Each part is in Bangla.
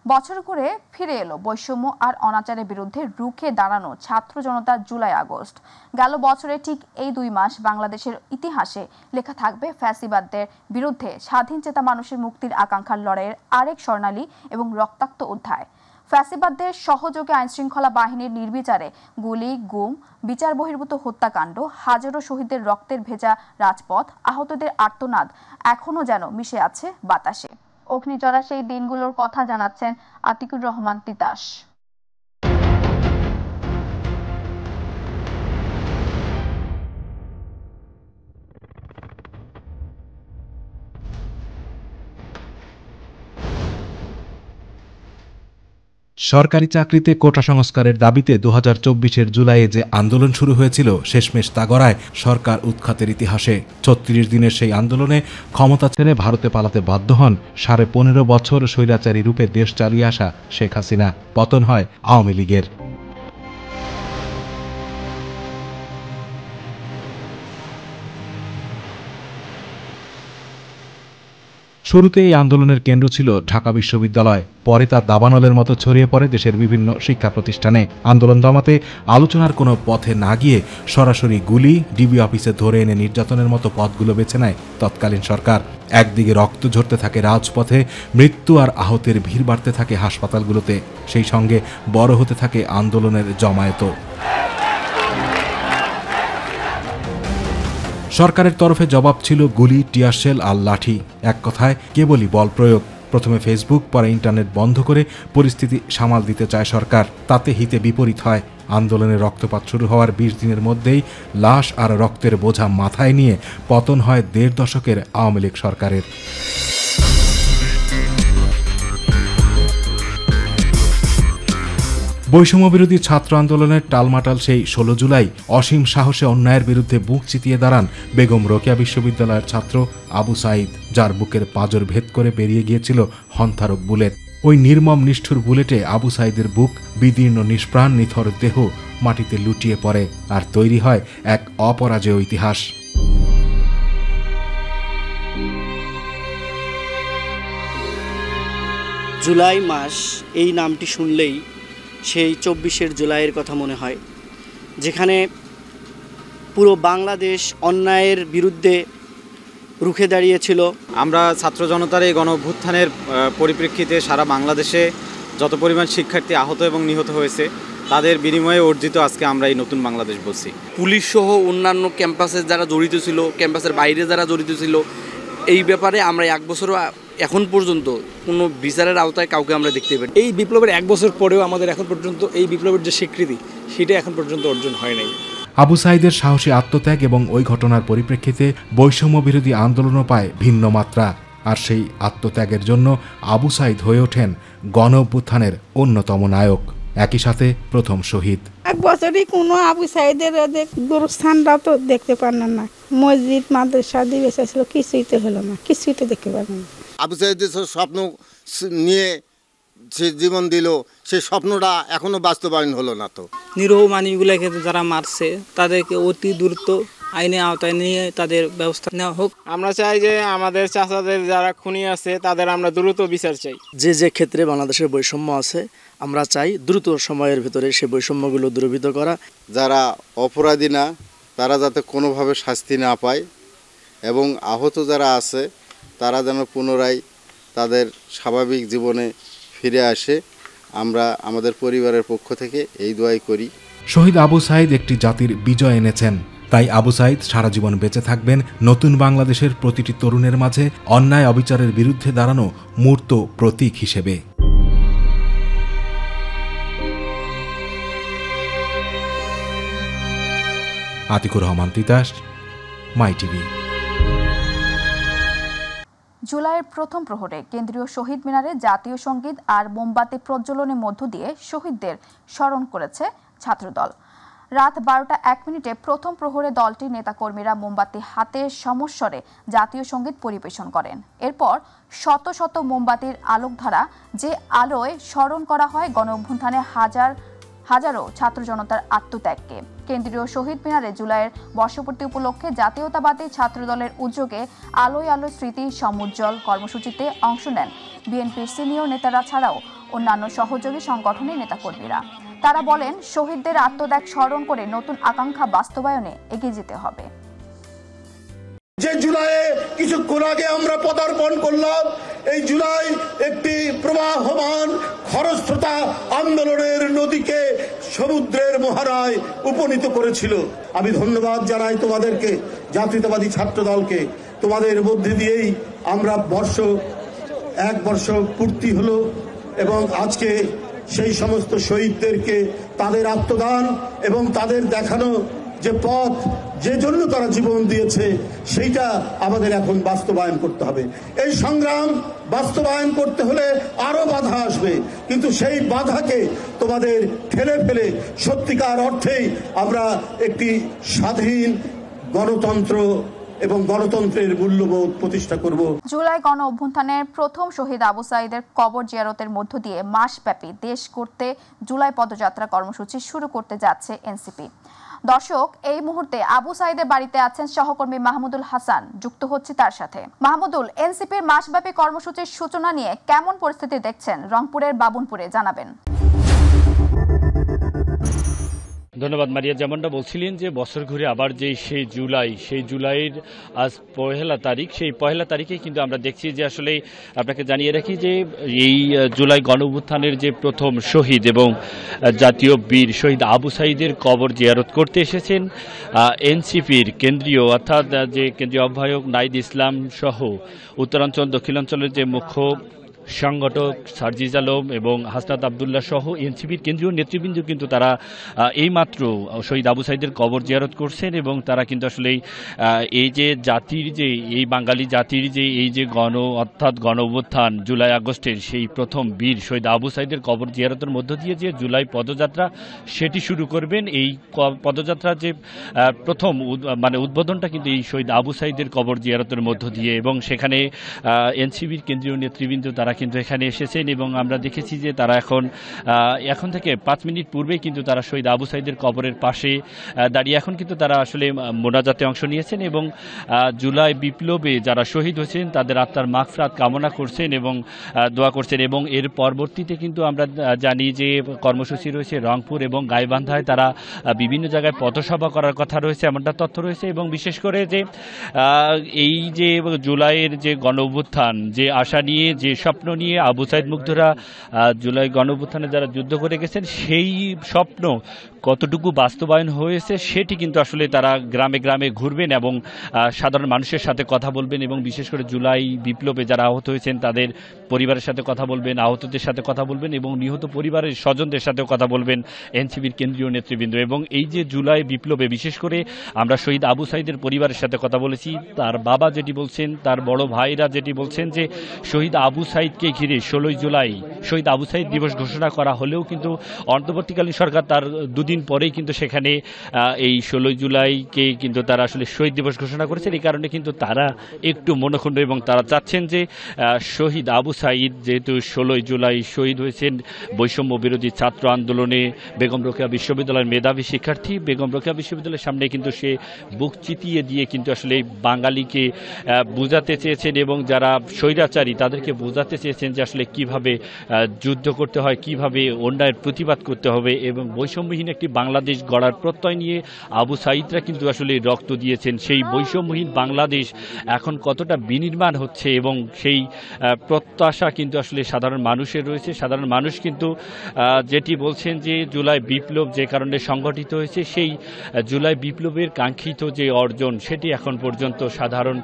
বছর ঘুরে ফিরে এলো বৈষম্য আর অনাচারের বিরুদ্ধে রুখে দাঁড়ানো ছাত্র জনতার জুলাই আগস্ট। গেল বছরে ঠিক এই 2 মাস বাংলাদেশের ইতিহাসে লেখা থাকবে ফ্যাসিবাদদের বিরুদ্ধে স্বাধীন চেতা মানুষের মুক্তির আকাঙ্ক্ষার লড়াইয়ের আরেক স্বর্ণালী এবং রক্তাক্ত অধ্যায়। ফ্যাসিবাদদের সহযোগী আইনশৃঙ্খলা বাহিনীর নির্বিচারে গুলি, গুম, বিচার বহির্ভূত হত্যাকাণ্ড, হাজারো শহীদের রক্তের ভেজা রাজপথ, আহতদের আর্তনাদ এখনো যেন মিশে আছে বাতাসে। অগ্নিঝরা সেই দিনগুলোর কথা জানাচ্ছেন আতিকুর রহমান তিতাস। সরকারি চাকরিতে কোটা সংস্কারের দাবিতে 2024-এর জুলাইয়ে যে আন্দোলন শুরু হয়েছিল শেষমেশ তা গড়ায় সরকার উৎখাতের ইতিহাসে। 36 দিনের সেই আন্দোলনে ক্ষমতা ছেড়ে ভারতে পালাতে বাধ্য হন 15.5 বছর স্বৈরাচারী রূপে দেশ চালিয়ে আসা শেখ হাসিনা। পতন হয় আওয়ামী লীগের। শুরুতে এই আন্দোলনের কেন্দ্র ছিল ঢাকা বিশ্ববিদ্যালয়, পরে তা দাবানলের মতো ছড়িয়ে পড়ে দেশের বিভিন্ন শিক্ষা প্রতিষ্ঠানে। আন্দোলন দমাতে আলোচনার কোনো পথে না গিয়ে সরাসরি গুলি, ডিবি অফিসে ধরে এনে নির্যাতনের মতো পথগুলো বেছে নেয় তৎকালীন সরকার। একদিকে রক্ত ঝরতে থাকে রাজপথে, মৃত্যু আর আহতের ভিড় বাড়তে থাকে হাসপাতালগুলোতে, সেই সঙ্গে বড় হতে থাকে আন্দোলনের জমায়েত। সরকারের তরফে জবাব ছিল গুলি, টিয়ারশেল আর লাঠি, এক কথায় কেবলই বল প্রয়োগ। প্রথমে ফেসবুক, পরে ইন্টারনেট বন্ধ করে পরিস্থিতি সামাল দিতে চায় সরকার। তাতে হিতে বিপরীত হয়। আন্দোলনের রক্তপাত শুরু হওয়ার 20 দিনের মধ্যেই লাশ আর রক্তের বোঝা মাথায় নিয়ে পতন হয় 1.5 দশকের আওয়ামী লীগ সরকারের। বৈষম্যবিরোধী ছাত্র আন্দোলনের টালমাটাল সেই 16 জুলাই অসীম সাহসে অন্যায়ের বিরুদ্ধে বুক চিতিয়ে দাঁড়ান বেগম রোকেয়া বিশ্ববিদ্যালয়ের ছাত্র আবু সাঈদ, যার বুকের পাঁজর ভেদ করে বেরিয়ে গিয়েছিল হন্তারক বুলেট। ওই নির্মম নিষ্ঠুর বুলেটে আবু সাঈদের বুক বিদীর্ণ, নিষ্প্রাণ, নিথর দেহ মাটিতে লুটিয়ে পড়ে, আর তৈরি হয় এক অপরাজেয় ইতিহাস। জুলাই মাস এই নামটি শুনলেই সেই 24 জুলাইয়ের কথা মনে হয়, যেখানে পুরো বাংলাদেশ অন্যায়ের বিরুদ্ধে রুখে দাঁড়িয়েছিল। আমরা ছাত্র জনতার এই গণঅভ্যুত্থানের পরিপ্রেক্ষিতে সারা বাংলাদেশে যত পরিমাণ শিক্ষার্থী আহত এবং নিহত হয়েছে তাদের বিনিময়ে অর্জিত আজকে আমরা এই নতুন বাংলাদেশ বলছি। পুলিশ সহ অন্যান্য ক্যাম্পাসে যারা জড়িত ছিল, ক্যাম্পাসের বাইরে যারা জড়িত ছিল, এই ব্যাপারে আমরা 1 বছরও এখন পর্যন্ত কোনো বিচারের আওতায় কাউকে আমরা দেখতে পাই। এই বিপ্লবের 1 বছর পরেও আমাদের এখন পর্যন্ত এই বিপ্লবের যে স্বীকৃতি সেটা এখন পর্যন্ত অর্জন হয় নাই। আবু সাঈদের সাহসী আত্মত্যাগ এবং ওই ঘটনার পরিপ্রেক্ষিতে বৈষম্য বিরোধী আন্দোলনও পায় ভিন্ন মাত্রা। আর সেই আত্মত্যাগের জন্য আবু সাঈদ হয়ে ওঠেন গণ অভ্যুত্থানের অন্যতম নায়ক, একই সাথে প্রথম শহীদ। 1 বছরই কোনো আবু সাঈদের গুরুস্থানটাও তো দেখতে পারলেন না। মসজিদ, মাদ্রাসা, দিবসা ছিল, কিছুই তো হলো না, কিছুই তো দেখতে পারলেন না। আবু সাঈদের স্বপ্ন নিয়ে সে জীবন দিল, সেই স্বপ্নটা এখনো বাস্তবায়ন হলো না। তো নিরহ মানুষগুলোকে যারা মারছে তাদেরকে অতি দ্রুত আইনের আওতায় নিয়ে তাদের ব্যবস্থা নেওয়া হোক। আমরা চাই যে আমাদের চাচাদের যারা খুনি আছে তাদের আমরা দ্রুত বিচার চাই। যে ক্ষেত্রে বাংলাদেশের বৈষম্য আছে আমরা চাই দ্রুত সময়ের ভিতরে সেই বৈষম্যগুলো দূরীভূত করা। যারা অপরাধী না তারা যাতে কোনোভাবে শাস্তি না পায় এবং আহত যারা আছে তারা যেন পুনরায় তাদের স্বাভাবিক জীবনে ফিরে আসে, আমরা আমাদের পরিবারের পক্ষ থেকে এই দোয়াই করি। শহীদ আবু সাঈদ একটি জাতির বিজয় এনেছেন, তাই আবু সাঈদ সারা জীবন বেঁচে থাকবেন নতুন বাংলাদেশের প্রতিটি তরুণের মাঝে অন্যায় অবিচারের বিরুদ্ধে দাঁড়ানো মূর্ত প্রতীক হিসেবে। আতিকুর রহমান তিতাস, মাই টিভি। জুলাইয়ের প্রথম প্রহরে কেন্দ্রীয় শহীদ মিনারে জাতীয় সঙ্গীত আর মোমবাতি প্রজ্বলনের মধ্য দিয়ে শহীদদের স্মরণ করেছে ছাত্রদল। রাত 12টা 1 মিনিটে প্রথম প্রহরে দলটির নেতাকর্মীরা মোমবাতি হাতে সমস্বরে জাতীয় সঙ্গীত পরিবেশন করেন। এরপর শত শত মোমবাতির আলোকধারা, যে আলোয় স্মরণ করা হয় গণঅভ্যুত্থানে হাজারো ছাত্র জনতার আত্মত্যাগকে। কেন্দ্রীয় শহীদ মিনারে জুলাইয়ের বর্ষপূর্তি উপলক্ষে জাতীয়তাবাদী ছাত্রদলের উদ্যোগে আলোয় আলোয় স্মৃতি সমুজ্জ্বল কর্মসূচিতে অংশ নেন বিএনপির সিনিয়র নেতারা ছাড়াও অন্যান্য সহযোগী সংগঠনের নেতাকর্মীরা। তারা বলেন, শহীদদের আত্মত্যাগ স্মরণ করে নতুন আকাঙ্ক্ষা বাস্তবায়নে এগিয়ে যেতে হবে। যে জুলাইয়ে কিছুক্ষণ আগে আমরা পদার্পণ করলাম, এই জুলাই একটি প্রবাহমান খরস্রোতা আন্দোলনের নদীকে সমুদ্রের মোহনায় উপনীত করেছিল। আমি ধন্যবাদ জানাই তোমাদেরকে, জাতীয়তাবাদী ছাত্র দলকে। তোমাদের মধ্যে দিয়েই আমরা এক বর্ষ পূর্তি হলো এবং আজকে সেই সমস্ত শহীদদেরকে তাদের আত্মদান এবং তাদের দেখানো যে পথ, যে জন্য তারা জীবন দিয়েছে, সেইটা আমাদের এখন বাস্তবায়ন করতে হবে। এই সংগ্রাম বাস্তবায়ন করতে হলে আরো বাধা আসবে, কিন্তু সেই বাধাকে তোমাদের ঠেলে ফেলে সত্যিকার অর্থেই আমরা একটি স্বাধীন গণতন্ত্র এবং গণতন্ত্রের মূল্যবোধ প্রতিষ্ঠা করব। জুলাই গণ অভ্যুত্থানের প্রথম শহীদ আবু সাঈদের কবর জিয়ারতের মধ্য দিয়ে মাসব্যাপী দেশ করতে জুলাই পদযাত্রা কর্মসূচি শুরু করতে যাচ্ছে এনসিপি। দর্শক, এই মুহূর্তে আবু সাঈদের বাড়িতে আছেন সহকর্মী মাহমুদুল হাসান, যুক্ত হচ্ছে তার সাথে। মাহমুদুল, এনসিপির মাসব্যাপী কর্মসূচির সূচনা নিয়ে কেমন পরিস্থিতি দেখছেন রংপুরের বাবুনপুরে, জানাবেন। ধন্যবাদ মারিয়া। যেমনটা বলছিলেন যে বছর ঘুরে আবার যে সেই জুলাইয়ের আজ পহেলা তারিখ, সেই পহেলা তারিখে কিন্তু আমরা দেখছি যে আসলে আপনাকে জানিয়ে রাখি যে এই জুলাই গণঅভ্যুত্থানের যে প্রথম শহীদ এবং জাতীয় বীর শহীদ আবু সাঈদের কবর জিয়ারত করতে এসেছেন এনসিপির কেন্দ্রীয় অর্থাৎ যে কেন্দ্রীয় আহ্বায়ক নাহিদ ইসলাম সহ উত্তরাঞ্চল দক্ষিণাঞ্চলের যে মুখ্য সংগঠক সার্জিস আলম এবং হাসনাত আবদুল্লাহ সহ এনসিপির কেন্দ্রীয় নেতৃবৃন্দ কিন্তু তারা এইমাত্র শহীদ আবু সাঈদের কবর জিয়ারত করছেন এবং তারা কিন্তু আসলে এই যে জাতির যে এই বাঙালি জাতির যে এই যে অর্থাৎ গণ অভ্যুত্থান জুলাই আগস্টের সেই প্রথম বীর শহীদ আবু সাঈদের কবর জিয়ারতের মধ্য দিয়ে যে জুলাই পদযাত্রা সেটি শুরু করবেন। এই পদযাত্রার যে প্রথম উদ্বোধনটা কিন্তু এই শহীদ আবু সাঈদের কবর জিয়ারতের মধ্য দিয়ে, এবং সেখানে এনসিপির কেন্দ্রীয় নেতৃবৃন্দ তারা কিন্তু এখানে এসেছেন এবং আমরা দেখেছি যে তারা এখন থেকে 5 মিনিট পূর্বেই কিন্তু তারা শহীদ আবু সাঈদের কবরের পাশে দাঁড়িয়ে এখন কিন্তু তারা আসলে মোনাজাতে অংশ নিয়েছেন এবং জুলাই বিপ্লবে যারা শহীদ হয়েছেন তাদের আত্মার মাগফিরাত কামনা করছেন এবং দোয়া করছেন। এবং এর পরবর্তীতে কিন্তু আমরা জানি যে কর্মসূচি রয়েছে রংপুর এবং গাইবান্ধায়, তারা বিভিন্ন জায়গায় পথসভা করার কথা রয়েছে, এমনটা তথ্য রয়েছে। এবং বিশেষ করে যে এই যে জুলাইয়ের যে গণ অভ্যুত্থান, যে আশা নিয়ে যে স্বপ্ন নিয়ে আবু সাঈদ মুগ্ধরা জুলাই গণ অভ্যুত্থানে যারা যুদ্ধ করে গেছেন, সেই স্বপ্ন কতটুকু বাস্তবায়ন হয়েছে সেটি কিন্তু আসলে তারা গ্রামে গ্রামে ঘুরবেন এবং সাধারণ মানুষের সাথে কথা বলবেন এবং বিশেষ করে জুলাই বিপ্লবে যারা আহত হয়েছেন তাদের পরিবারের সাথে কথা বলবেন, আহতদের সাথে কথা বলবেন এবং নিহত পরিবারের স্বজনদের সাথেও কথা বলবেন এনসিপির কেন্দ্রীয় নেতৃবৃন্দ। এবং এই যে জুলাই বিপ্লবে বিশেষ করে আমরা শহীদ আবু সাঈদের পরিবারের সাথে কথা বলেছি, তার বাবা যেটি বলছেন, তার বড় ভাইরা যেটি বলছেন যে শহীদ আবু সাঈদকে ঘিরে 16 জুলাই শহীদ আবু সাঈদ দিবস ঘোষণা করা হলেও কিন্তু অন্তর্বর্তীকালীন সরকার তার দুদিন পরেই কিন্তু সেখানে এই 16 জুলাইকে কিন্তু তারা আসলে শহীদ দিবস ঘোষণা করেছেন। এই কারণে কিন্তু তারা একটু মনক্ষুণ্ণ এবং তারা চাচ্ছেন যে শহীদ আবু সাঈদ যেহেতু 16 জুলাই শহীদ হয়েছেন বৈষম্য বিরোধী ছাত্র আন্দোলনে, বেগম রোকেয়া বিশ্ববিদ্যালয়ের মেধাবী শিক্ষার্থী, বেগম রোকেয়া বিশ্ববিদ্যালয়ের সামনে কিন্তু সে বুক চিতিয়ে দিয়ে কিন্তু আসলে বাঙালিকে বোঝাতে চেয়েছেন এবং যারা স্বৈরাচারী তাদেরকে বোঝাতে চেয়েছেন যে আসলে কিভাবে যুদ্ধ করতে হয়, কিভাবে অন্যায়ের প্রতিবাদ করতে হবে এবং বৈষম্যহীন একটি বাংলাদেশ গড়ার প্রত্যয় নিয়ে আবু সাঈদরা কিন্তু আসলে রক্ত দিয়েছেন। সেই বৈষম্যহীন বাংলাদেশ এখন কতটা বিনির্মাণ হচ্ছে এবং সেই প্রত্যাশা কিন্তু আসলে সাধারণ মানুষের রয়েছে। সাধারণ মানুষ কিন্তু যেটি বলছেন যে জুলাই বিপ্লব যে কারণে সংগঠিত হয়েছে, সেই জুলাই বিপ্লবের কাঙ্ক্ষিত যে অর্জন সেটি এখন পর্যন্ত সাধারণ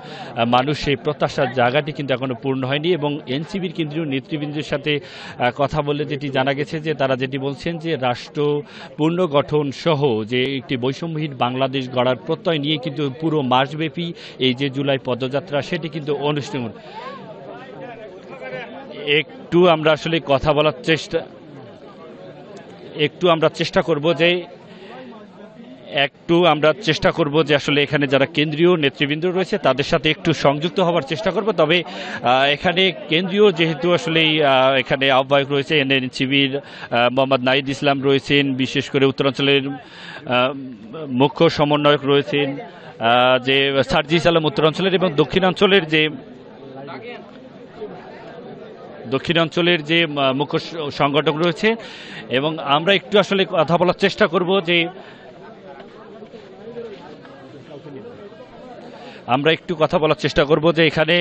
মানুষ সেই প্রত্যাশার জায়গাটি কিন্তু এখনো পূর্ণ হয়নি। এবং এনসিপির কেন্দ্রীয় নেতৃবৃন্দের সাথে কথা বলে যেটি জানা গেছে যে তারা যেটি বলছেন যে রাষ্ট্র পুনর্গঠন সহ যে একটি বৈষম্যহীন বাংলাদেশ গড়ার প্রত্যয় নিয়ে কিন্তু পুরো মাসব্যাপী এই যে জুলাই পদযাত্রা সেটি কিন্তু অনুষ্ঠান। একটু আমরা আসলে কথা বলার চেষ্টা করব যে আসলে এখানে যারা কেন্দ্রীয় নেতৃবৃন্দ রয়েছে তাদের সাথে একটু সংযুক্ত হওয়ার চেষ্টা করব। তবে এখানে কেন্দ্রীয় যেহেতু আসলে এখানে আহ্বায়ক রয়েছে এনসিপির মোহাম্মদ নাহিদ ইসলাম রয়েছেন, বিশেষ করে উত্তরাঞ্চলের মুখ্য সমন্বয়ক রয়েছেন যে সার্জিস আলম উত্তরাঞ্চলের এবং দক্ষিণাঞ্চলের যে দক্ষিণাঞ্চলের যে মুখ্য সংগঠক রয়েছে, এবং আমরা একটু আসলে কথা বলার চেষ্টা করব যে এখানে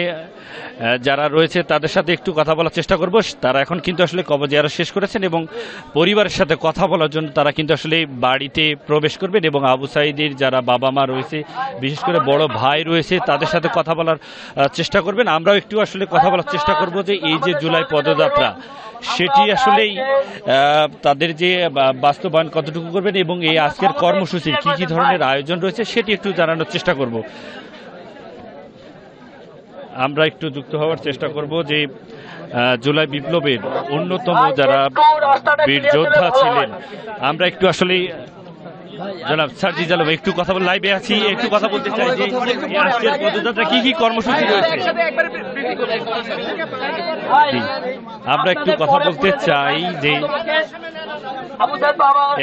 যারা রয়েছে তাদের সাথে একটু কথা বলার চেষ্টা করব। তারা এখন কিন্তু আসলে কবর জিয়ারত শেষ করেছেন এবং পরিবারের সাথে কথা বলার জন্য তারা কিন্তু আসলে বাড়িতে প্রবেশ করবেন, এবং আবু সাঈদের যারা বাবা মা রয়েছে, বিশেষ করে বড় ভাই রয়েছে, তাদের সাথে কথা বলার চেষ্টা করবেন। আমরাও একটু আসলে কথা বলার চেষ্টা করব যে এই যে জুলাই পদযাত্রা, সেটি আসলেই তাদের যে বাস্তবায়ন কতটুকু করবেন এবং এই আজকের কর্মসূচির কি কি ধরনের আয়োজন রয়েছে সেটি একটু জানানোর চেষ্টা করব। আমরা একটু যুক্ত হওয়ার চেষ্টা করব যে জুলাই বিপ্লবের অন্যতম যারা বীর যোদ্ধা ছিলেন, আমরা একটু আসলে জনাব সার্জিস আলম একটু কথা বল, লাইভে আছি, একটু কথা বলতে চাই যে আজকের পদযাত্রা কি কি কর্মসূচি রয়েছে। আমরা একটু কথা বলতে চাই যে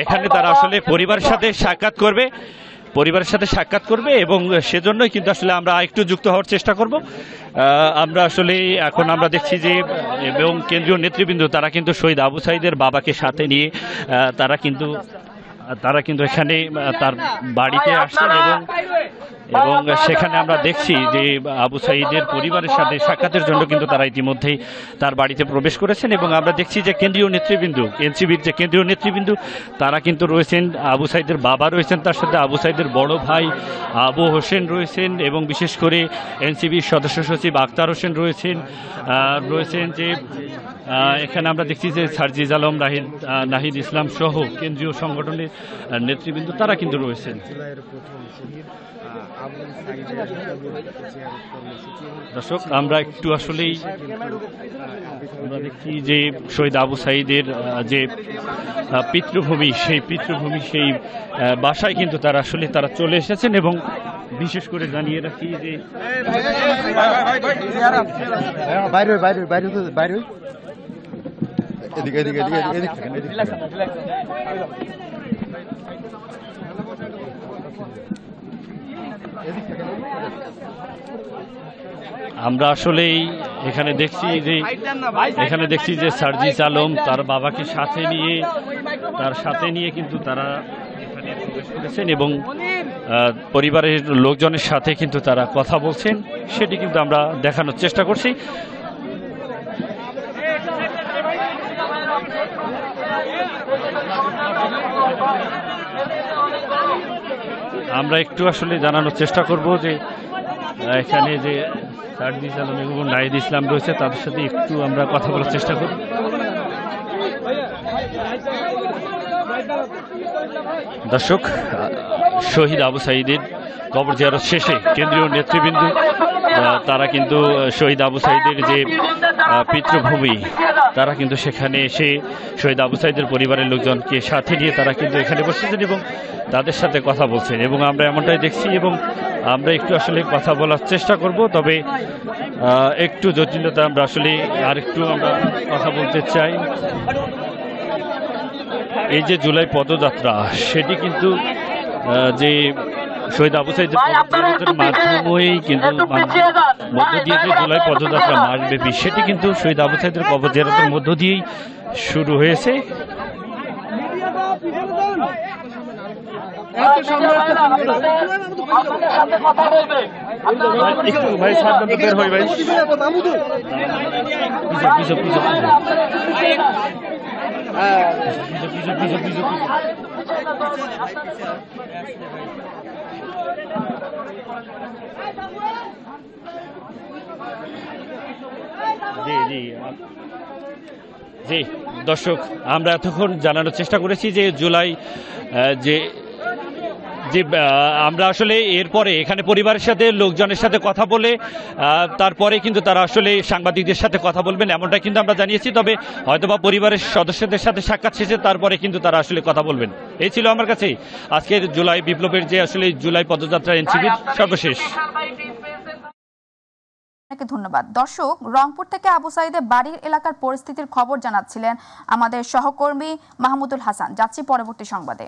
এখানে তারা আসলে পরিবারের সাথে সাক্ষাৎ করবে এবং সেজন্যই কিন্তু আসলে আমরা একটু যুক্ত হওয়ার চেষ্টা করব। আমরা আসলে এখন আমরা দেখছি যে এবং কেন্দ্রীয় নেতৃবৃন্দ তারা কিন্তু শহীদ আবু সাঈদের বাবাকে সাথে নিয়ে তারা কিন্তু এখানে তার বাড়িতে আসছেন এবং সেখানে আমরা দেখছি যে আবু সাঈদের পরিবারের সাথে সাক্ষাতের জন্য কিন্তু তারা ইতিমধ্যেই তার বাড়িতে প্রবেশ করেছেন, এবং আমরা দেখছি যে কেন্দ্রীয় নেতৃবৃন্দ, এনসিবির যে কেন্দ্রীয় নেতৃবৃন্দ তারা কিন্তু রয়েছেন, আবু সাঈদের বাবা রয়েছেন, তার সাথে আবু সাঈদের বড় ভাই আবু হোসেন রয়েছেন, এবং বিশেষ করে এনসিবির সদস্য সচিব আক্তার হোসেন রয়েছেন যে এখানে আমরা দেখছি যে সার্জিস আলম, নাহিদ ইসলাম সহ কেন্দ্রীয় সংগঠনের নেতৃবৃন্দ তারা কিন্তু রয়েছেন। দর্শক, আমরা একটু আসলেই আমরা দেখছি যে শহীদ আবু সাঈদের যে পিতৃভূমি, সেই বাসায় কিন্তু তারা চলে এসেছেন, এবং বিশেষ করে জানিয়ে রাখি যে আমরা আসলেই এখানে দেখছি যে সার্জিস আলম তার বাবাকে সাথে নিয়ে কিন্তু তারা এখানে প্রবেশ করেছেন এবং পরিবারের লোকজনের সাথে কিন্তু তারা কথা বলছেন, সেটি কিন্তু আমরা দেখানোর চেষ্টা করছি। আমরা একটু আসলে জানানোর চেষ্টা করব যে এখানে যে সার্জিস আলম এবং নাহিদ ইসলাম রয়েছে তাদের সাথে একটু আমরা কথা বলার চেষ্টা করব। দর্শক, শহীদ আবু সাঈদের কবর জিয়ারত শেষে কেন্দ্রীয় নেতৃবৃন্দ তারা কিন্তু শহীদ আবু সাঈদের যে পিতৃভূমি, তারা কিন্তু সেখানে এসে শহীদ আবু সাঈদের পরিবারের লোকজনকে সাথে নিয়ে তারা কিন্তু এখানে বসেছেন এবং তাদের সাথে কথা বলছেন, এবং আমরা এমনটাই দেখছি এবং আমরা একটু আসলে কথা বলার চেষ্টা করব। তবে একটু জটিলতা, আমরা আসলে আরেকটু আমরা কথা বলতে চাই। এই যে জুলাই পদযাত্রা, সেটি কিন্তু যে শহীদ আবু সাঈদের মাধ্যমেই কিন্তু মধ্য দিয়ে যে জুলাই পদযাত্রা মাসব্যাপী, সেটি কিন্তু শহীদ আবু সাঈদের কবর জিয়ারতের মধ্য দিয়েই শুরু হয়েছে। জি দর্শক, আমরা এতক্ষণ জানানোর চেষ্টা করেছি যে জুলাই যে আমরা আসলে এরপরে এখানে পরিবারের সাথে লোকজনের সাথে কথা বলে তারপরে কিন্তু তারা আসলে সাংবাদিকদের সাথে কথা বলবেন, এমনটা কিন্তু আমরা জানিয়েছি। তবে হয়তোবা পরিবারের সদস্যদের সাথে সাক্ষাৎ শেষে তারপরে কিন্তু তারা আসলে কথা বলবেন। এই ছিল আমার কাছে আজকের জুলাই বিপ্লবের যে আসলে জুলাই পদযাত্রা এনসিপির সর্বশেষ। ধন্যবাদ। দর্শক, রংপুর থেকে আবু সাঈদের বাড়ির এলাকার পরিস্থিতির খবর জানাচ্ছিলেন আমাদের সহকর্মী মাহমুদুল হাসান। যাচ্ছি পরবর্তী সংবাদে।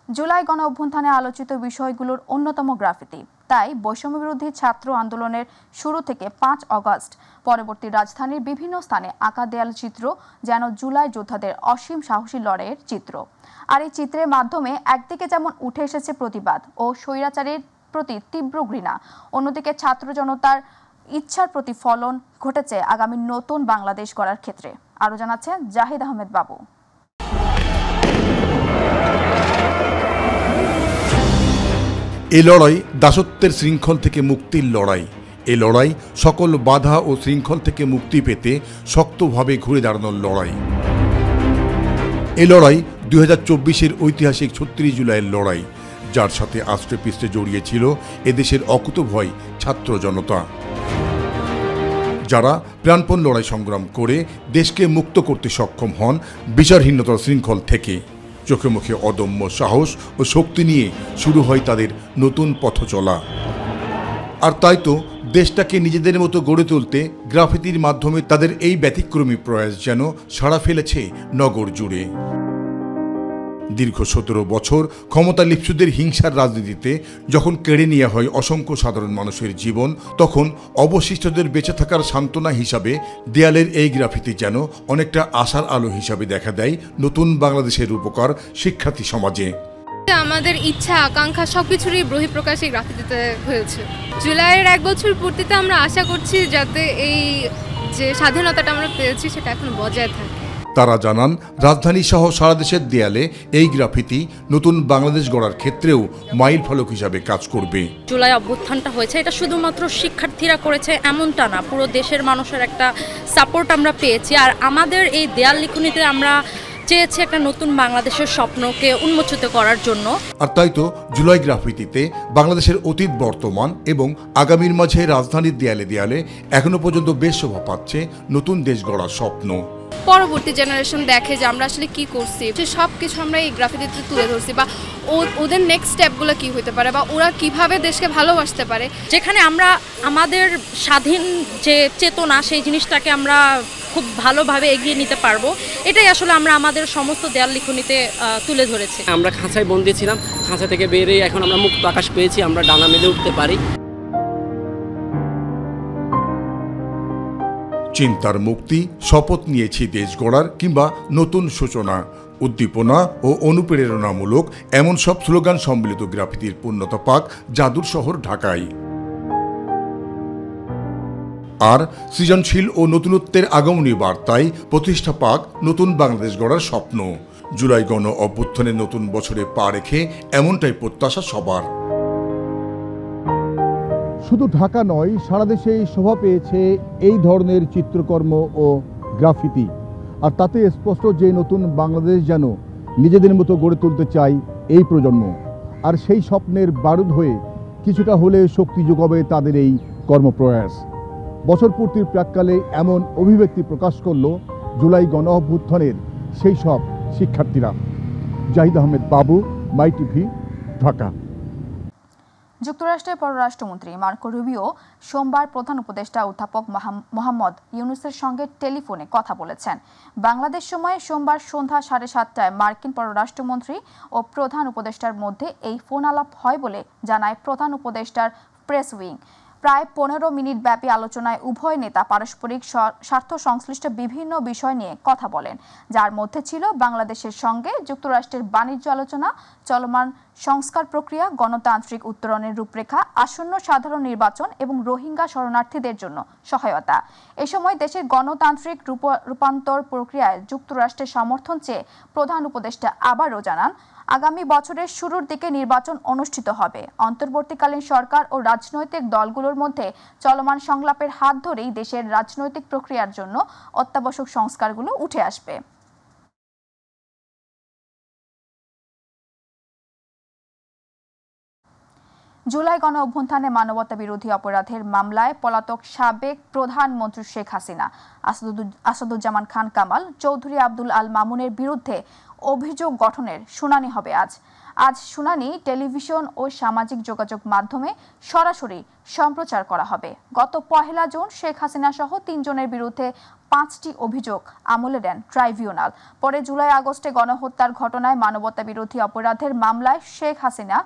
জুলাই গণ অভ্যুত্থানে আলোচিত বিষয়গুলোর অন্যতম গ্রাফিতি। তাই বৈষম্যবিরোধী ছাত্র আন্দোলনের শুরু থেকে 5 আগস্ট পরবর্তী রাজধানীর বিভিন্ন স্থানে আঁকা দেয়াল চিত্র যেন জুলাই যোদ্ধাদের অসীম সাহসী লড়াইয়ের চিত্র। আর এই চিত্রের মাধ্যমে একদিকে যেমন উঠে এসেছে প্রতিবাদ ও স্বৈরাচারের প্রতি তীব্র ঘৃণা, অন্যদিকে ছাত্র জনতার ইচ্ছার প্রতিফলন ঘটেছে আগামী নতুন বাংলাদেশ গড়ার ক্ষেত্রে। আরো জানাচ্ছেন জাহিদ আহমেদ বাবু। এই লড়াই দাসত্বের শৃঙ্খল থেকে মুক্তির লড়াই। এই লড়াই সকল বাধা ও শৃঙ্খল থেকে মুক্তি পেতে শক্তভাবে ঘুরে দাঁড়ানোর লড়াই। এই লড়াই 2024-এর ঐতিহাসিক 36 জুলাইয়ের লড়াই, যার সাথে আষ্টে পিষ্টে জড়িয়েছিল এদেশের অকুতোভয় ছাত্র জনতা, যারা প্রাণপণ লড়াই সংগ্রাম করে দেশকে মুক্ত করতে সক্ষম হন বিচারহীনতার শৃঙ্খল থেকে। চোখে মুখে অদম্য সাহস ও শক্তি নিয়ে শুরু হয় তাদের নতুন পথ চলা। আর তাই তো দেশটাকে নিজেদের মতো গড়ে তুলতে গ্রাফিতির মাধ্যমে তাদের এই ব্যতিক্রমী প্রয়াস যেন সাড়া ফেলেছে নগর জুড়ে। দীর্ঘ 17 বছর ক্ষমতা লিপ্সুদের হিংসার রাজনীতিতে যখন কেড়ে নেওয়া হয় অসংখ্য সাধারণ মানুষের জীবন, তখন অবশিষ্টদের বেঁচে থাকার সান্ত্বনা হিসাবে দেয়ালের এই গ্রাফিতি যেন অনেকটা আশার আলো হিসাবে দেখা দেয় নতুন বাংলাদেশের উপকার শিক্ষার্থী সমাজে। আমাদের ইচ্ছা আকাঙ্ক্ষা সবকিছুরই বহিঃপ্রকাশ এই গ্রাফিতিতে হয়েছে। জুলাইয়ের 1 বছর পূর্তিতে আমরা আশা করছি যাতে এই যে স্বাধীনতাটা আমরা পেয়েছি সেটা এখন বজায় থাকে। তারা জানান, রাজধানী সহ সারা দেশের দেয়ালে এই গ্রাফিতি নতুন বাংলাদেশ গড়ার ক্ষেত্রেও মাইল ফলক হিসাবে কাজ করবে। জুলাই অভ্যুত্থানটা হয়েছে এটা শুধুমাত্র শিক্ষার্থীরা করেছে এমনটা না, পুরো দেশের মানুষের একটা সাপোর্ট আমরা পেয়েছি। আর আমাদের এই দেয়াল লিখনিতে আমরা চেয়েছি একটা নতুন বাংলাদেশের স্বপ্নকে উন্মোচিত করার জন্য। আর তাই তো জুলাই গ্রাফিতিতে বাংলাদেশের অতীত, বর্তমান এবং আগামীর মাঝে রাজধানীর দেয়ালে দেয়ালে এখনো পর্যন্ত বেশ শোভা পাচ্ছে নতুন দেশ গড়ার স্বপ্ন। পরবর্তী জেনারেশন দেখে যে আমরা আসলে কি করছি, যে সব কিছু আমরা এই গ্রাফিতিতে তুলে ধরছি, বা ওদের নেক্সট স্টেপগুলো কি হতে পারে, বা ওরা কিভাবে দেশকে ভালোবাসতে পারে। যেখানে আমরা আমাদের স্বাধীন যে চেতনা সেই জিনিসটাকে আমরা খুব ভালোভাবে এগিয়ে নিতে পারবো, এটাই আসলে আমরা আমাদের সমস্ত দেয়াল লিখনিতে তুলে ধরেছি। আমরা খাঁচায় বন্দী ছিলাম, খাঁচা থেকে বেরিয়ে এখন আমরা মুক্ত আকাশ পেয়েছি, আমরা ডানা মেলে উঠতে পারি। চিন্তার মুক্তি, শপথ নিয়েছি দেশ গড়ার কিংবা নতুন সূচনা, উদ্দীপনা ও অনুপ্রেরণামূলক এমন সব স্লোগান সম্মিলিত গ্রাফিতির পূর্ণতা পাক জাদুর শহর ঢাকায়। আর সৃজনশীল ও নতুনত্বের আগমনী বার্তায় প্রতিষ্ঠা পাক নতুন বাংলাদেশ গড়ার স্বপ্ন। জুলাই গণ অভ্যুত্থানের নতুন বছরে পা রেখে এমনটাই প্রত্যাশা সবার। শুধু ঢাকা নয়, সারা দেশেই শোভা পেয়েছে এই ধরনের চিত্রকর্ম ও গ্রাফিতি। আর তাতে স্পষ্ট যে নতুন বাংলাদেশ যেন নিজেদের মতো গড়ে তুলতে চায় এই প্রজন্ম। আর সেই স্বপ্নের বারুদ হয়ে কিছুটা হলে শক্তি যোগাবে তাদের এই কর্মপ্রয়াস। বছর পূর্তির প্রাক্কালে এমন অভিব্যক্তি প্রকাশ করল জুলাই গণ অভ্যুত্থানের সেই সব শিক্ষার্থীরা। জাহিদ আহমেদ বাবু, মাই টিভি, ঢাকা। যুক্তরাষ্ট্রের পররাষ্ট্রমন্ত্রী মার্কো রুবিও সোমবার প্রধান উপদেষ্টা অধ্যাপক মোহাম্মদ ইউনূসের সঙ্গে টেলিফোনে কথা বলেছেন। বাংলাদেশ সময়ে সোমবার সন্ধ্যা 7:30টায় মার্কিন পররাষ্ট্রমন্ত্রী ও প্রধান উপদেষ্টার মধ্যে এই ফোন আলাপ হয় বলে জানায় প্রধান উপদেষ্টার প্রেস উইং। প্রায় 15 মিনিট ব্যাপী আলোচনায় উভয় নেতা পারস্পরিক স্বার্থ সংশ্লিষ্ট বিভিন্ন বিষয় নিয়ে কথা বলেন, যার মধ্যে ছিল বাংলাদেশের সঙ্গে যুক্তরাষ্ট্রের বাণিজ্য আলোচনা, চলমান সংস্কার প্রক্রিয়া, গণতান্ত্রিক উত্তরণের রূপরেখা, আসন্ন সাধারণ নির্বাচন এবং রোহিঙ্গা শরণার্থীদের জন্য সহায়তা। এ সময় দেশের গণতান্ত্রিক রূপান্তর প্রক্রিয়ায় যুক্তরাষ্ট্রের সমর্থন চেয়ে প্রধান উপদেষ্টা আবারও জানান, আগামী বছরের শুরুর দিকে নির্বাচন অনুষ্ঠিত হবে। অন্তর্বর্তীকালীন সরকার ও রাজনৈতিক দলগুলোর মধ্যে চলমান সংলাপের হাত ধরেই দেশের রাজনৈতিক প্রক্রিয়ার জন্য অত্যাবশ্যক সংস্কারগুলো উঠে আসবে। জুলাই গণ অভ্যুত্থানে মানবতা বিরোধী অপরাধের মামলায় পলাতক সাবেক প্রধানমন্ত্রী শেখ হাসিনা, আসাদুজ্জামান খান কামাল, চৌধুরী আব্দুল আল মামুনের বিরুদ্ধে অভিযোগ গঠনের শুনানি হবে আজ শুনানি টেলিভিশন ও সামাজিক যোগাযোগ মাধ্যমে সরাসরি সম্প্রচার করা হবে। গত 1 জুন শেখ হাসিনা সহ 3 জনের বিরুদ্ধে 5টি অভিযোগ আমলে দেন ট্রাইব্যুনাল। পরে জুলাই আগস্টে গণহত্যার ঘটনায় মানবতা বিরোধী অপরাধের মামলায় শেখ হাসিনা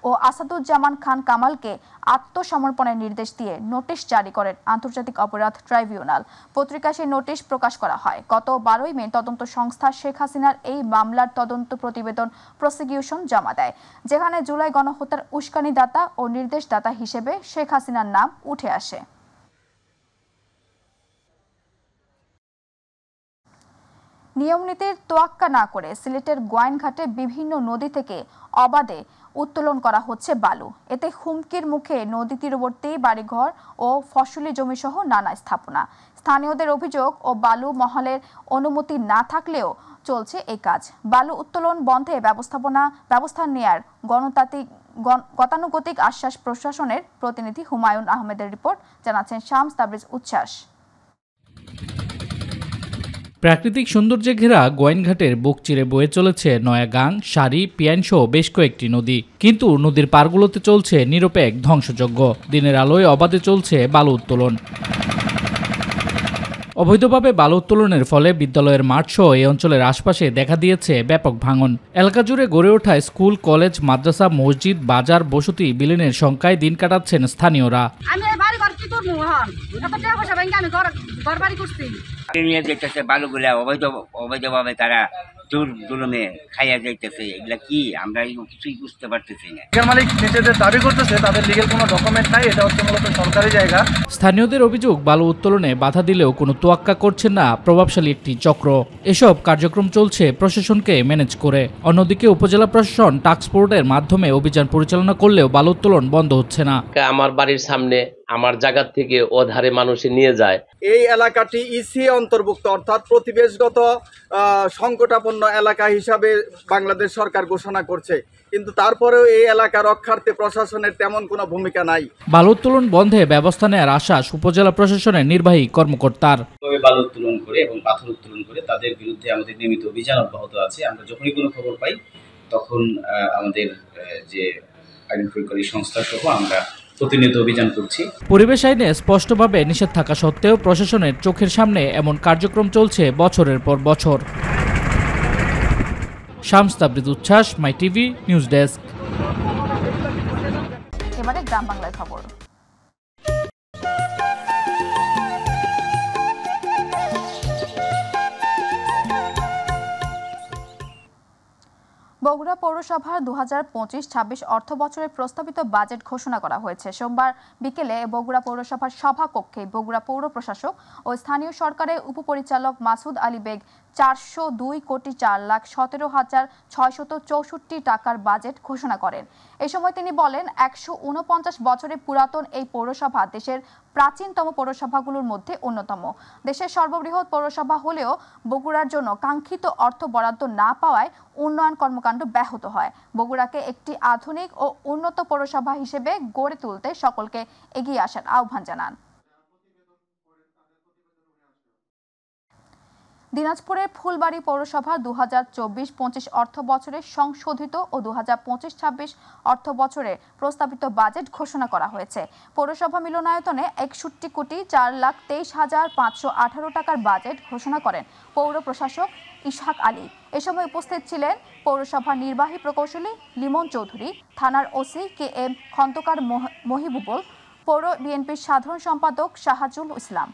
ও আসাদুজ্জামান খান কামালকে আত্মসমর্পণের নির্দেশ দিয়ে নোটিশ জারি করেন আন্তর্জাতিক অপরাধ ট্রাইব্যুনাল। পত্রিকায় সেই নোটিশ প্রকাশ করা হয়। গত 12 মে তদন্ত সংস্থা শেখ হাসিনার এই মামলার তদন্ত প্রতিবেদন প্রসিকিউশন জমা দেয়, যেখানে জুলাই গণহত্যার উস্কানিদাতা ও নির্দেশদাতা হিসেবে শেখ হাসিনার নাম উঠে আসে। নিয়ম নীতির তোয়াক্কা না করে সিলেটের গোয়াইনঘাটে বিভিন্ন নদী থেকে অবাধে উত্তোলন করা হচ্ছে বালু। এতে হুমকির মুখে নদী তীরবর্তী বাড়িঘর ও ফসলি জমি সহ নানা স্থাপনা। স্থানীয়দের অভিযোগ ও বালু মহলের অনুমতি না থাকলেও চলছে এই কাজ। বালু উত্তোলন বন্ধে ব্যবস্থা নেয়ার গতানুগতিক আশ্বাস প্রশাসনের। প্রতিনিধি হুমায়ুন আহমেদের রিপোর্ট, জানাচ্ছেন শামস তাবরিজ উচ্ছ্বাস। প্রাকৃতিক সৌন্দর্যে ঘেরা গোয়াইনঘাটের বুক চিরে বয়ে চলেছে নয়াগাং, সারি, পিয়াইনসহ বেশ কয়েকটি নদী। কিন্তু নদীর পারগুলোতে চলছে নিরপেক্ষ ধ্বংসযজ্ঞ। দিনের আলোয় অবাধে চলছে বালু উত্তোলন। অবৈধভাবে বালু উত্তোলনের ফলে বিদ্যালয়ের মাঠসহ এই অঞ্চলের আশপাশে দেখা দিয়েছে ব্যাপক ভাঙন। এলাকা জুড়ে গড়ে ওঠা স্কুল, কলেজ, মাদ্রাসা, মসজিদ, বাজার, বসতি বিলীনের শঙ্কায় দিন কাটাচ্ছেন স্থানীয়রা। অবৈধভাবে তারা দুলমে খাইয়া যাইতেছে, এগুলা কি আমরা কিছুই বুঝতে পারতেছি না। মালিক নিজেদের দাবি করতেছে তাদের লিগ্যাল কোনো ডকুমেন্ট নাই, এটা হচ্ছে মূলত সরকারি জায়গা। স্থানীয়দের অভিযোগ, বালু উত্তোলনে বাধা দিলেও কোনো তোয়াক্কা করছেন না প্রভাবশালী একটি চক্র। এসব কার্যক্রম চলছে প্রশাসনকে ম্যানেজ করে। অন্যদিকে উপজেলা প্রশাসন টাস্কফোর্সের মাধ্যমে অভিযান পরিচালনা করলেও বালু উত্তোলন বন্ধ হচ্ছে না। আমার বাড়ির সামনে আমার জায়গা থেকে ওধারে মানুষে নিয়ে যায়। এই এলাকাটি ইসি অন্তর্ভুক্ত, অর্থাৎ প্রতিবেশগত সংকটাপন্ন এলাকা হিসাবে বাংলাদেশ সরকার ঘোষণা করছে, কিন্তু তারপরেও এই এলাকা রক্ষার্থে প্রশাসনের তেমন কোনো ভূমিকা নাই। বালু উত্তোলন বন্ধে ব্যবস্থা নেওয়ার আশ্বাস উপজেলা প্রশাসনের নির্বাহী কর্মকর্তার। বালু উত্তোলন করে এবং পাথর উত্তোলন করে তাদের বিরুদ্ধে আমাদের নিয়মিত অভিযান অব্যাহত আছে। আমরা যখনই কোনো খবর পাই তখন আমাদের যে আইন প্রয়োগকারী সংস্থা সহ আমরা প্রতিনিয়ত অভিযান করছি। পরিবেশ আইনে স্পষ্টভাবে নিষেধ থাকা সত্ত্বেও প্রশাসনের চোখের সামনে এমন কার্যক্রম চলছে বছরের পর বছর। শামস তাবরিজ উচ্ছ্বাস, মাই টিভি নিউজ ডেস্ক। এবারে গ্রাম বাংলার খবর। বগুড়া পৌরসভার 2025-26 অর্থ বছরের প্রস্তাবিত বাজেট ঘোষণা করা হয়েছে। সোমবার বিকেলে বগুড়া পৌরসভার সভাকক্ষে বগুড়া পৌর প্রশাসক ও স্থানীয় সরকারের উপপরিচালক মাসুদ আলী বেগ 402,417,664 টাকার বাজেট ঘোষণা করেন। এ সময় তিনি বলেন, 149 বছরের পুরাতন এই পৌরসভা দেশের প্রাচীনতম পৌরসভাগুলোর মধ্যে অন্যতম। দেশের সর্ববৃহৎ পৌরসভা হলেও বগুড়ার জন্য কাঙ্ক্ষিত অর্থ বরাদ্দ না পাওয়ায় উন্নয়ন কর্মকাণ্ড ব্যাহত হয়। বগুড়াকে একটি আধুনিক ও উন্নত পৌরসভা হিসেবে গড়ে তুলতে সকলকে এগিয়ে আসার আহ্বান জানান। দিনাজপুরের ফুলবাড়ী পৌরসভা 2024-25 অর্থ বছরের সংশোধিত ও 2025-26 অর্থ বছরে প্রস্তাবিত বাজেট ঘোষণা করা হয়েছে। পৌরসভা মিলনায়তনে 61,423,518 টাকার বাজেট ঘোষণা করেন পৌর প্রশাসক ইসহাক আলী। এ সময় উপস্থিত ছিলেন পৌরসভার নির্বাহী প্রকৌশলী লিমন চৌধুরী, থানার ওসি KM খন্দকার মহিবুবুল, পৌর বিএনপির সাধারণ সম্পাদক শাহাজুল ইসলাম।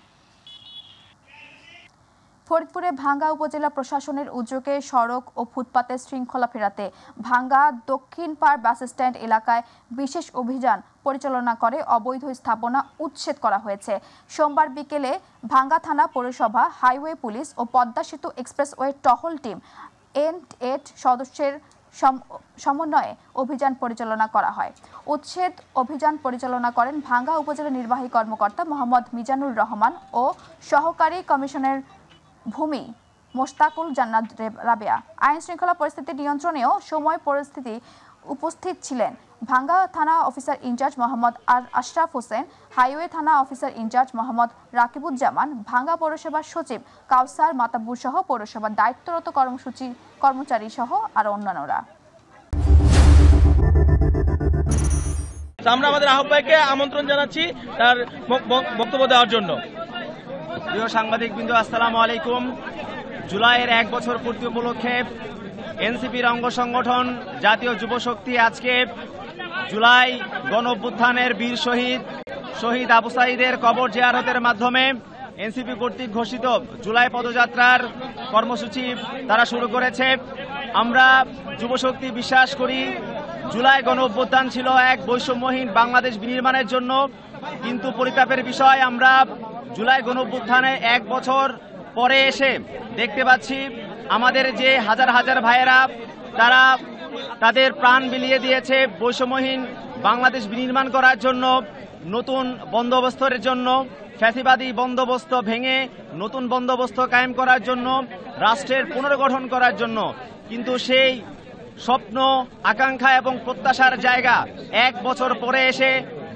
ফরিদপুরে ভাঙ্গা উপজেলা প্রশাসনের উদ্যোগে সড়ক ও ফুটপাতের শৃঙ্খলা ফেরাতে ভাঙ্গা দক্ষিণ পাড় বাস স্ট্যান্ড এলাকায় বিশেষ অভিযান পরিচালনা করে অবৈধ স্থাপনা উচ্ছেদ করা হয়েছে। সোমবার বিকেলে ভাঙ্গা থানা, পৌরসভা, হাইওয়ে পুলিশ ও পদ্মা সেতু এক্সপ্রেসওয়ে টহল টিম N8 সদস্যের সমন্বয়ে অভিযান পরিচালনা করা হয়। উচ্ছেদ অভিযান পরিচালনা করেন ভাঙ্গা উপজেলা নির্বাহী কর্মকর্তা মোহাম্মদ মিজানুর রহমান ও সহকারী কমিশনার ভূমি মোশতাকুল জান্নাত রাবেয়া। আইন শৃঙ্খলা পরিস্থিতি নিয়ন্ত্রণেও সময় পরিস্থিতি উপস্থিত ছিলেন ভাঙ্গা থানা officer in charge Mohammad Ashraf Hossain, highway থানা অফিসার ইনচার্জ মোহাম্মদ রাকিবুজ্জামান, ভাঙ্গা পৌরসভার সচিব কাউসার মাতাব্বুর সহ পৌরসভার দায়িত্বরত কর্মচারী সহ আরো অন্যান্যরা। আমরা আমাদের আহ্বায়ককে আমন্ত্রণ জানাচ্ছি তার বক্তব্য দেওয়ার জন্য। প্রিয় সাংবাদিক বৃন্দ, আসসালামু আলাইকুম। জুলাইয়ের 1 বছর পূর্তি উপলক্ষে এনসিপির অঙ্গ সংগঠন জাতীয় যুব শক্তি আজকে জুলাই গণঅভ্যুত্থানের বীর শহীদ আবু সাঈদের কবর জিয়ারতের মাধ্যমে এনসিপি কর্তৃক ঘোষিত জুলাই পদযাত্রার কর্মসূচি তারা শুরু করেছে। আমরা যুবশক্তি বিশ্বাস করি জুলাই গণঅভ্যুত্থান ছিল এক বৈষম্যহীন বাংলাদেশ বিনির্মাণের জন্য, কিন্তু পরিতাপের বিষয় আমরা জুলাই গণঅভ্যুত্থানে 1 বছর পরে এসে দেখতে পাচ্ছি আমাদের যে হাজার হাজার ভাইয়েরা তারা তাদের প্রাণ বিলিয়ে দিয়েছে বৈষম্যহীন বাংলাদেশ বিনির্মাণ করার জন্য, নতুন বন্দোবস্তের জন্য, ফ্যাসিবাদী বন্দোবস্ত ভেঙে নতুন বন্দোবস্ত কায়েম করার জন্য, রাষ্ট্রের পুনর্গঠন করার জন্য। কিন্তু সেই স্বপ্ন, আকাঙ্ক্ষা এবং প্রত্যাশার জায়গা 1 বছর পরে এসে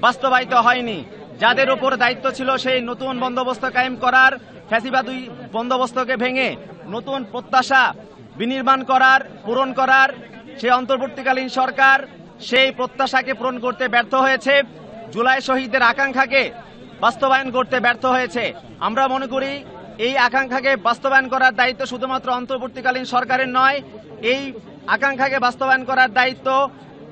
বাস্তবায়িত হয়নি। যাদের উপর দায়িত্ব ছিল সেই নতুন বন্দোবস্ত কায়েম করার, ফ্যাসিবাদী বন্দোবস্তকে ভেঙে নতুন প্রত্যাশা বিনির্মাণ করার, পূরণ করার, সেই অন্তর্বর্তীকালীন সরকার সেই প্রত্যাশাকে পূরণ করতে ব্যর্থ হয়েছে, জুলাই শহীদদের আকাঙ্ক্ষাকে বাস্তবায়ন করতে ব্যর্থ হয়েছে। আমরা মনে করি এই আকাঙ্ক্ষাকে বাস্তবায়ন করার দায়িত্ব শুধুমাত্র অন্তর্বর্তীকালীন সরকারের নয়, এই আকাঙ্ক্ষাকে বাস্তবায়ন করার দায়িত্ব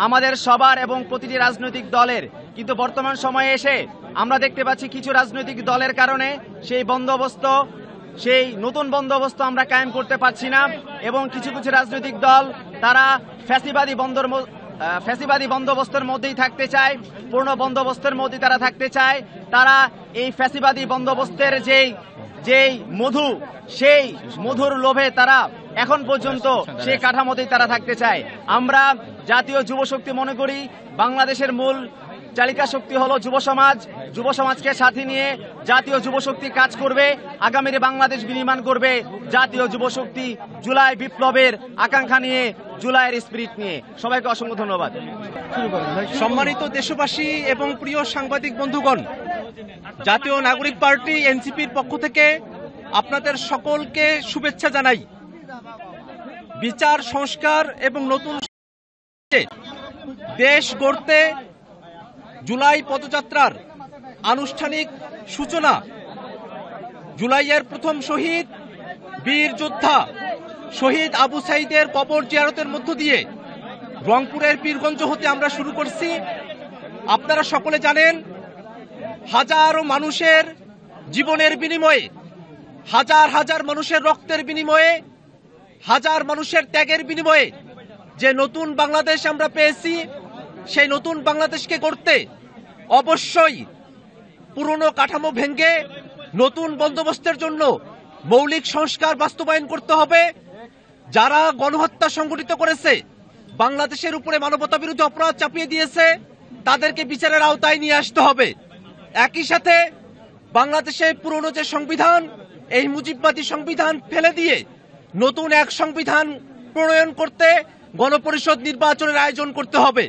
আমাদের সবার এবং প্রতিটি রাজনৈতিক দলের। কিন্তু বর্তমান সময়ে এসে আমরা দেখতে পাচ্ছি কিছু রাজনৈতিক দলের কারণে সেই নতুন বন্দোবস্ত আমরা কায়েম করতে পারছি না, এবং কিছু কিছু রাজনৈতিক দল তারা ফ্যাসিবাদী বন্দোবস্তের মধ্যেই থাকতে চায়, পূর্ণ বন্দোবস্তের মধ্যেই তারা থাকতে চায়। তারা এই ফ্যাসিবাদী বন্দোবস্তের যেই মধু, সেই মধুর লোভে তারা এখন পর্যন্ত সেই কাঠামোতেই তারা থাকতে চায়। আমরা জাতীয় যুব শক্তি মনে করি বাংলাদেশের মূল চালিকা শক্তি হলো যুব সমাজ। যুব সমাজকে সাথে নিয়ে জাতীয় যুব শক্তি কাজ করবে, আগামীর বাংলাদেশ বিনির্মাণ করবে জাতীয় যুব শক্তি জুলাই বিপ্লবের আকাঙ্ক্ষা নিয়ে, জুলাইয়ের স্পিরিট নিয়ে। সবাইকে অসংখ্য ধন্যবাদ। সম্মানিত দেশবাসী এবং প্রিয় সাংবাদিক বন্ধুগণ, জাতীয় নাগরিক পার্টি এনসিপির পক্ষ থেকে আপনাদের সকলকে শুভেচ্ছা জানাই। বিচার, সংস্কার এবং নতুন দেশ গড়তে জুলাই পদযাত্রার আনুষ্ঠানিক সূচনা জুলাইয়ের প্রথম শহীদ বীর যোদ্ধা শহীদ আবু সাঈদের কবর জিয়ারতের মধ্য দিয়ে রংপুরের পীরগঞ্জ হতে আমরা শুরু করছি। আপনারা সকলে জানেন হাজারো মানুষের জীবনের বিনিময়ে, হাজার হাজার মানুষের রক্তের বিনিময়ে, হাজার মানুষের ত্যাগের বিনিময়ে যে নতুন বাংলাদেশ আমরা পেয়েছি, সেই নতুন বাংলাদেশকে গড়তে অবশ্যই পুরনো কাঠামো ভেঙে নতুন বন্দোবস্তের জন্য মৌলিক সংস্কার বাস্তবায়ন করতে হবে। যারা গণহত্যা সংগঠিত করেছে, বাংলাদেশের উপরে মানবতা বিরোধী অপরাধ চাপিয়ে দিয়েছে, তাদেরকে বিচারের আওতায় নিয়ে আসতে হবে। একই সাথে বাংলাদেশের পুরনো যে সংবিধান, এই মুজিববাদী সংবিধান ফেলে দিয়ে নতুন এক সংবিধান প্রণয়ন করতে গণপরিষদ নির্বাচনের আয়োজন করতে হবে।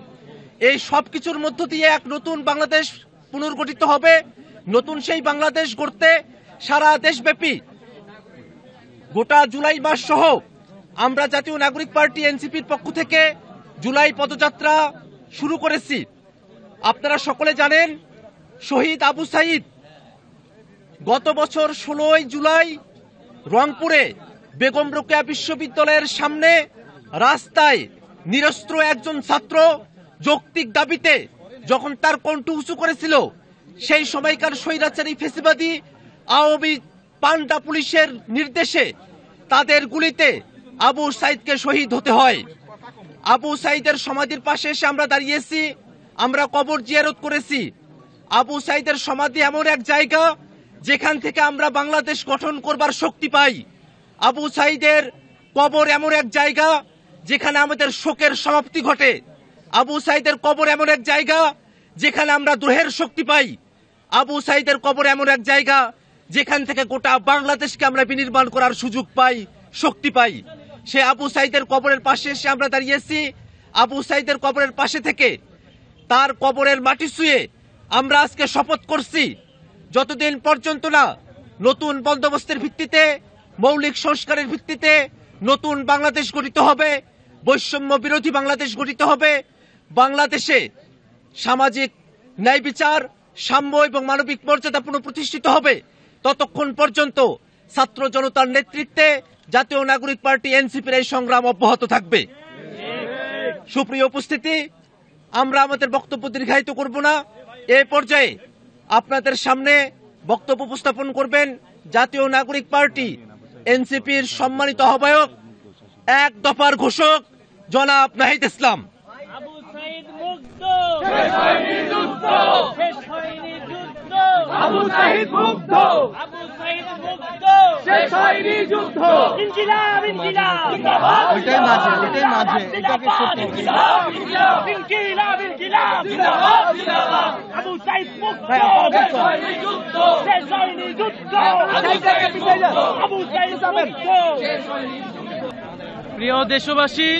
এই সব কিছুর মধ্য দিয়ে এক নতুন বাংলাদেশ পুনর্গঠিত হবে। নতুন সেই বাংলাদেশ গড়তে সারা দেশব্যাপী গোটা জুলাই মাস সহ আমরা জাতীয় নাগরিক পার্টি এনসিপির পক্ষ থেকে জুলাই পদযাত্রা শুরু করেছি। আপনারা সকলে জানেন শহীদ আবু সাঈদ গত বছর 16 জুলাই রংপুরে বেগম রোকেয়া বিশ্ববিদ্যালয়ের সামনে রাস্তায় নিরস্ত্র একজন ছাত্র যৌক্তিক দাবিতে যখন তার কণ্ঠ উঁচু করেছিল, সেই সময়কার স্বৈরাচারী ফ্যাসিবাদী আওয়ামী পান্ডা পুলিশের নির্দেশে তাদের গুলিতে আবু সাঈদকে শহীদ হতে হয়। আবু সাঈদের সমাধির পাশে এসে আমরা দাঁড়িয়েছি, আমরা কবর জিয়ারত করেছি। আবু সাঈদের সমাধি এমন এক জায়গা যেখান থেকে আমরা বাংলাদেশ গঠন করবার শক্তি পাই। আবু সাঈদের কবর এমন এক জায়গা যেখানে আমাদের শোকের সমাপ্তি ঘটে। আবু সাঈদের কবর এমন এক জায়গা যেখানে আমরা দ্রোহের শক্তি পাই। আবু সাঈদের কবর এমন এক জায়গা যেখান থেকে গোটা বাংলাদেশকে আমরা বিনির্মাণ করার সুযোগ পাই, শক্তি পাই। সে আবু সাঈদের কবরের পাশে এসে আমরা দাঁড়িয়েছি। আবু সাঈদের কবরের পাশে থেকে তার কবরের মাটি ছুঁয়ে আমরা আজকে শপথ করছি, যতদিন পর্যন্ত না নতুন বন্দোবস্তের ভিত্তিতে, মৌলিক সংস্কারের ভিত্তিতে নতুন বাংলাদেশ গঠিত হবে, বৈষম্য বিরোধী বাংলাদেশ গঠিত হবে, বাংলাদেশে সামাজিক ন্যায় বিচার, সাম্য এবং মানবিক মর্যাদা পুনঃপ্রতিষ্ঠিত হবে, ততক্ষণ পর্যন্ত ছাত্র জনতার নেতৃত্বে জাতীয় নাগরিক পার্টি এনসিপির এই সংগ্রাম অব্যাহত থাকবে। সুপ্রিয় উপস্থিতি, আমরা আমাদের বক্তব্য দীর্ঘায়িত করব না। এই পর্যায়ে আপনাদের সামনে বক্তব্য উপস্থাপন করবেন জাতীয় নাগরিক পার্টি এনসিপির সম্মানিত আহ্বায়ক, এক দফার ঘোষক জনাব নাহিদ ইসলাম। আবু সাঈদ মুগ্ধ, আবু সাঈদ মুগ্ধ, শেষ হয়নি যুদ্ধ। ইনকিলাব ইনকিলাব জিন্দাবাদ, এটাই মাঝে এটাকে সত্য ইনকিলাব ইনকিলাব ইনকিলাব জিন্দাবাদ জিন্দাবাদ। আবু সাঈদ মুগ্ধ, শেষ হয়নি যুদ্ধ, শেষ হয়নি যুদ্ধ। আবু সাঈদ মুগ্ধ, শেষ হয়নি যুদ্ধ। প্রিয় দেশবাসী,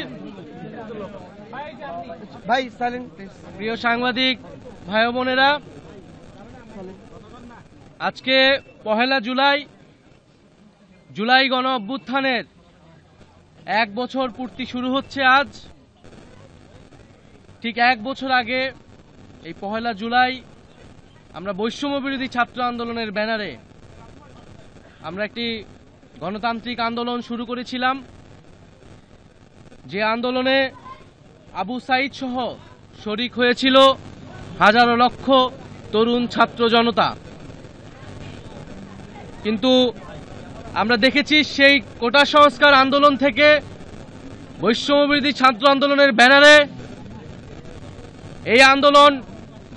ভাই সাইলেন্ট প্লিজ, প্রিয় সাংবাদিক ভাই বোনেরা, আজকে 1 জুলাই গণ অভ্যুত্থানের 1 বছর পূর্তি শুরু হচ্ছে আজ। ঠিক 1 বছর আগে এই 1 জুলাই আমরা বৈষম্য বিরোধী ছাত্র আন্দোলনের ব্যানারে আমরা একটি গণতান্ত্রিক আন্দোলন শুরু করেছিলাম, যে আন্দোলনে আবু সাঈদ সহ শরিক হয়েছিল হাজারো লক্ষ তরুণ ছাত্র জনতা। কিন্তু আমরা দেখেছি সেই কোটা সংস্কার আন্দোলন থেকে বৈষম্যবিরোধী ছাত্র আন্দোলনের ব্যানারে এই আন্দোলন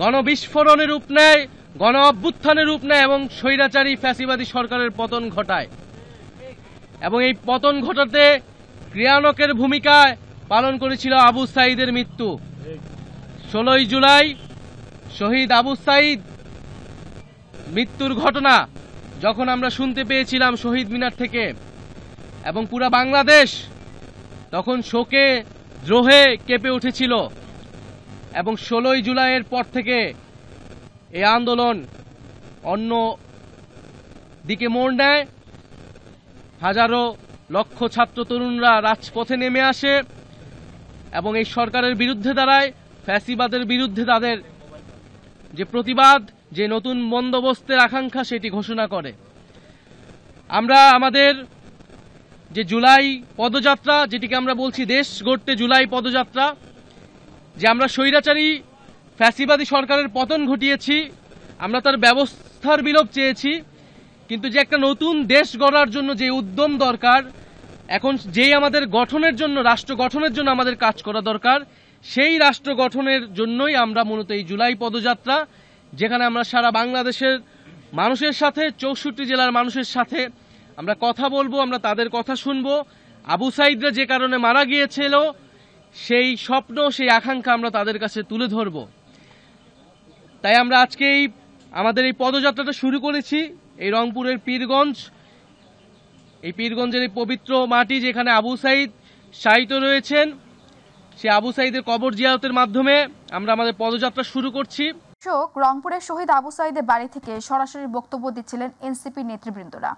গণবিস্ফোরণের রূপ নেয়, গণ অভ্যুত্থানের রূপ নেয় এবং স্বৈরাচারী ফ্যাসিবাদী সরকারের পতন ঘটায়। এবং এই পতন ঘটাতে ক্রিয়ানকের ভূমিকায় পালন করেছিল আবু সাঈদের মৃত্যু। 16 জুলাই শহীদ আবু সাঈদ মৃত্যুর ঘটনা যখন আমরা শুনতে পেয়েছিলাম শহীদ মিনার থেকে, এবং পুরা বাংলাদেশ তখন শোকে দ্রোহে কেঁপে উঠেছিল। এবং 16 জুলাইয়ের পর থেকে এই আন্দোলন অন্য দিকে মোড় নেয়। হাজারো লক্ষ ছাত্র তরুণরা রাজপথে নেমে আসে এবং এই সরকারের বিরুদ্ধে দাঁড়ায়, ফ্যাসিবাদের বিরুদ্ধে তাদের যে প্রতিবাদ, যে নতুন বন্দোবস্তের আকাঙ্ক্ষা সেটি ঘোষণা করে। আমরা আমাদের যে জুলাই পদযাত্রা, যেটিকে আমরা বলছি দেশ গড়তে জুলাই পদযাত্রা, যে আমরা স্বৈরাচারী ফ্যাসিবাদী সরকারের পতন ঘটিয়েছি, আমরা তার ব্যবস্থার বিলোপ চেয়েছি, কিন্তু যে একটা নতুন দেশ গড়ার জন্য যে উদ্যম দরকার, এখন যেই আমাদের গঠনের জন্য, রাষ্ট্র গঠনের জন্য আমাদের কাজ করা দরকার, সেই রাষ্ট্র গঠনের জন্যই আমরা মূলত এই জুলাই পদযাত্রা, যেখানে আমরা সারা বাংলাদেশের মানুষের সাথে, 64 জেলার মানুষের সাথে আমরা কথা বলবো, আমরা তাদের কথা শুনবো। আবু সাঈদরা যে কারণে মারা গিয়েছিল সেই স্বপ্ন, সেই আকাঙ্ক্ষা আমরা তাদের কাছে তুলে ধরব। তাই আমরা আজকে আমাদের এই পদযাত্রাটা শুরু করেছি এই রংপুরের পীরগঞ্জ, এই পীরগঞ্জের এই পবিত্র মাটি যেখানে আবু সাঈদ শায়িত রয়েছেন, সেই আবু সাঈদের কবর জিয়ারতের মাধ্যমে আমরা আমাদের পদযাত্রা শুরু করছি। রংপুরের শহীদ আবু সাঈদের বাড়ি থেকে সরাসরি বক্তব্য দিচ্ছিলেন এনসিপি নেতৃবৃন্দরা।